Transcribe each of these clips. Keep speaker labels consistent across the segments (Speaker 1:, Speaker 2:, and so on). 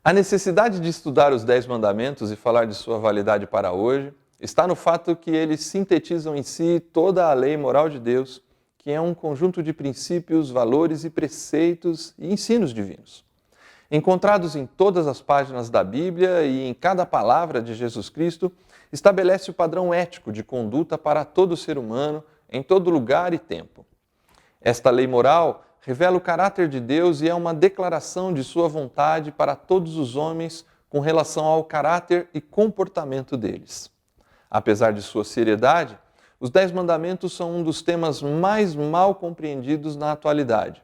Speaker 1: A necessidade de estudar os 10 mandamentos e falar de sua validade para hoje está no fato que eles sintetizam em si toda a lei moral de Deus, que é um conjunto de princípios, valores e preceitos e ensinos divinos. Encontrados em todas as páginas da Bíblia e em cada palavra de Jesus Cristo, estabelece o padrão ético de conduta para todo ser humano, em todo lugar e tempo. Esta lei moral revela o caráter de Deus e é uma declaração de sua vontade para todos os homens com relação ao caráter e comportamento deles. Apesar de sua seriedade, os 10 mandamentos são um dos temas mais mal compreendidos na atualidade.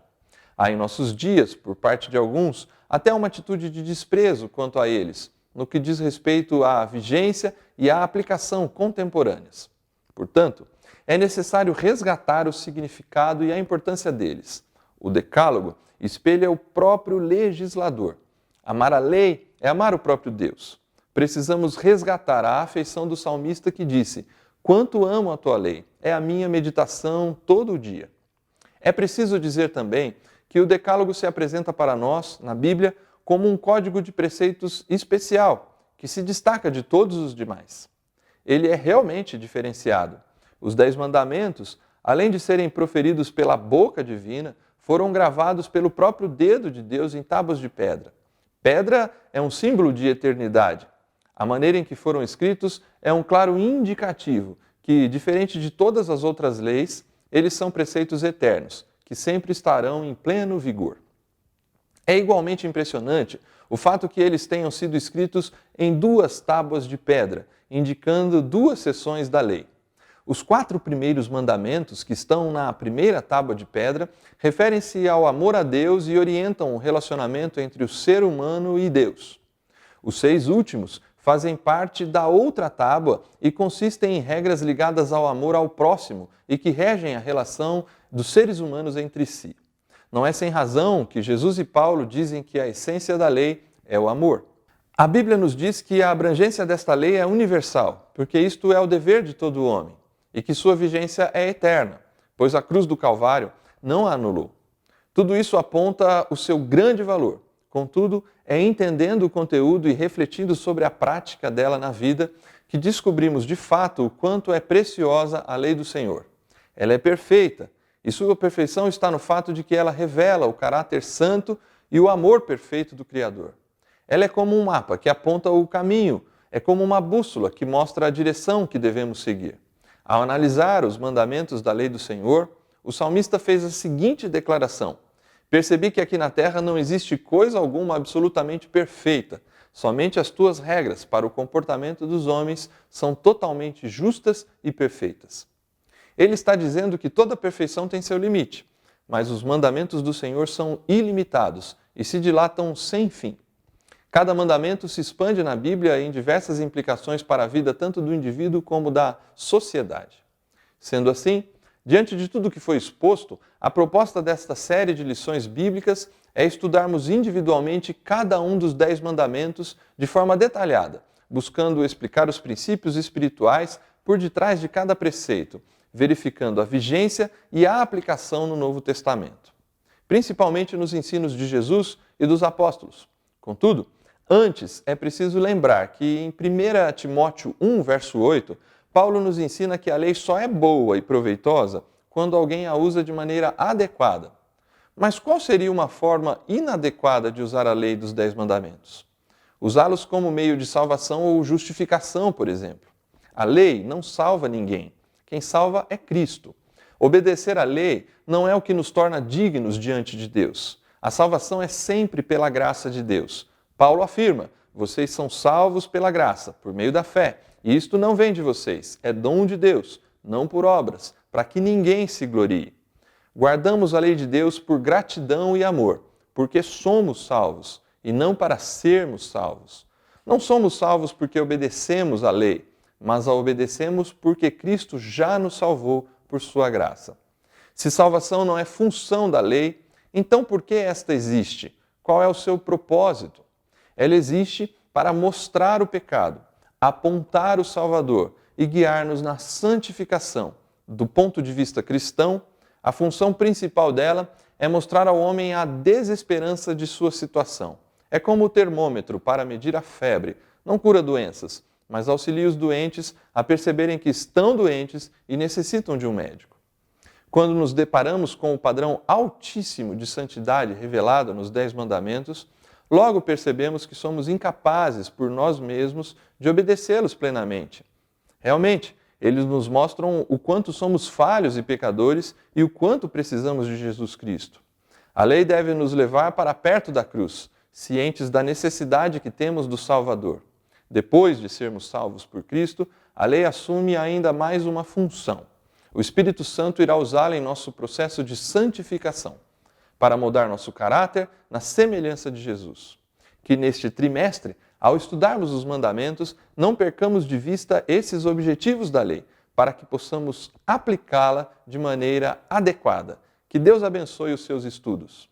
Speaker 1: Há em nossos dias, por parte de alguns, até uma atitude de desprezo quanto a eles, no que diz respeito à vigência e à aplicação contemporâneas. Portanto, é necessário resgatar o significado e a importância deles. O Decálogo espelha o próprio legislador. Amar a lei é amar o próprio Deus. Precisamos resgatar a afeição do salmista que disse: "Quanto amo a tua lei, é a minha meditação todo o dia." É preciso dizer também que o Decálogo se apresenta para nós, na Bíblia, como um código de preceitos especial, que se destaca de todos os demais. Ele é realmente diferenciado. Os 10 mandamentos, além de serem proferidos pela boca divina, foram gravados pelo próprio dedo de Deus em tábuas de pedra. Pedra é um símbolo de eternidade. A maneira em que foram escritos é um claro indicativo que, diferente de todas as outras leis, eles são preceitos eternos, que sempre estarão em pleno vigor. É igualmente impressionante o fato que eles tenham sido escritos em 2 tábuas de pedra, indicando 2 seções da lei. Os 4 primeiros mandamentos, que estão na primeira tábua de pedra, referem-se ao amor a Deus e orientam o relacionamento entre o ser humano e Deus. Os 6 últimos fazem parte da outra tábua e consistem em regras ligadas ao amor ao próximo e que regem a relação dos seres humanos entre si. Não é sem razão que Jesus e Paulo dizem que a essência da lei é o amor. A Bíblia nos diz que a abrangência desta lei é universal, porque isto é o dever de todo homem, e que sua vigência é eterna, pois a cruz do Calvário não a anulou. Tudo isso aponta o seu grande valor. Contudo, é entendendo o conteúdo e refletindo sobre a prática dela na vida que descobrimos de fato o quanto é preciosa a lei do Senhor. Ela é perfeita, e sua perfeição está no fato de que ela revela o caráter santo e o amor perfeito do Criador. Ela é como um mapa que aponta o caminho, é como uma bússola que mostra a direção que devemos seguir. Ao analisar os mandamentos da lei do Senhor, o salmista fez a seguinte declaração: "Percebi que aqui na terra não existe coisa alguma absolutamente perfeita. Somente as tuas regras para o comportamento dos homens são totalmente justas e perfeitas." Ele está dizendo que toda perfeição tem seu limite, mas os mandamentos do Senhor são ilimitados e se dilatam sem fim. Cada mandamento se expande na Bíblia em diversas implicações para a vida tanto do indivíduo como da sociedade. Sendo assim, diante de tudo que foi exposto, a proposta desta série de lições bíblicas é estudarmos individualmente cada um dos 10 mandamentos de forma detalhada, buscando explicar os princípios espirituais por detrás de cada preceito, verificando a vigência e a aplicação no Novo Testamento, principalmente nos ensinos de Jesus e dos apóstolos. Contudo, antes é preciso lembrar que em 1 Timóteo 1, verso 8, Paulo nos ensina que a lei só é boa e proveitosa quando alguém a usa de maneira adequada. Mas qual seria uma forma inadequada de usar a lei dos 10 mandamentos? Usá-los como meio de salvação ou justificação, por exemplo. A lei não salva ninguém. Quem salva é Cristo. Obedecer à lei não é o que nos torna dignos diante de Deus. A salvação é sempre pela graça de Deus. Paulo afirma: "Vocês são salvos pela graça, por meio da fé. E isto não vem de vocês, é dom de Deus, não por obras, para que ninguém se glorie." Guardamos a lei de Deus por gratidão e amor, porque somos salvos, e não para sermos salvos. Não somos salvos porque obedecemos à lei, mas a obedecemos porque Cristo já nos salvou por sua graça. Se salvação não é função da lei, então por que esta existe? Qual é o seu propósito? Ela existe para mostrar o pecado, apontar o Salvador e guiar-nos na santificação. Do ponto de vista cristão, a função principal dela é mostrar ao homem a desesperança de sua situação. É como o termômetro para medir a febre. Não cura doenças, mas auxilia os doentes a perceberem que estão doentes e necessitam de um médico. Quando nos deparamos com o padrão altíssimo de santidade revelado nos 10 mandamentos, logo percebemos que somos incapazes por nós mesmos de obedecê-los plenamente. Realmente, eles nos mostram o quanto somos falhos e pecadores e o quanto precisamos de Jesus Cristo. A lei deve nos levar para perto da cruz, cientes da necessidade que temos do Salvador. Depois de sermos salvos por Cristo, a lei assume ainda mais uma função. O Espírito Santo irá usá-la em nosso processo de santificação, para moldar nosso caráter na semelhança de Jesus. Que neste trimestre, ao estudarmos os mandamentos, não percamos de vista esses objetivos da lei, para que possamos aplicá-la de maneira adequada. Que Deus abençoe os seus estudos.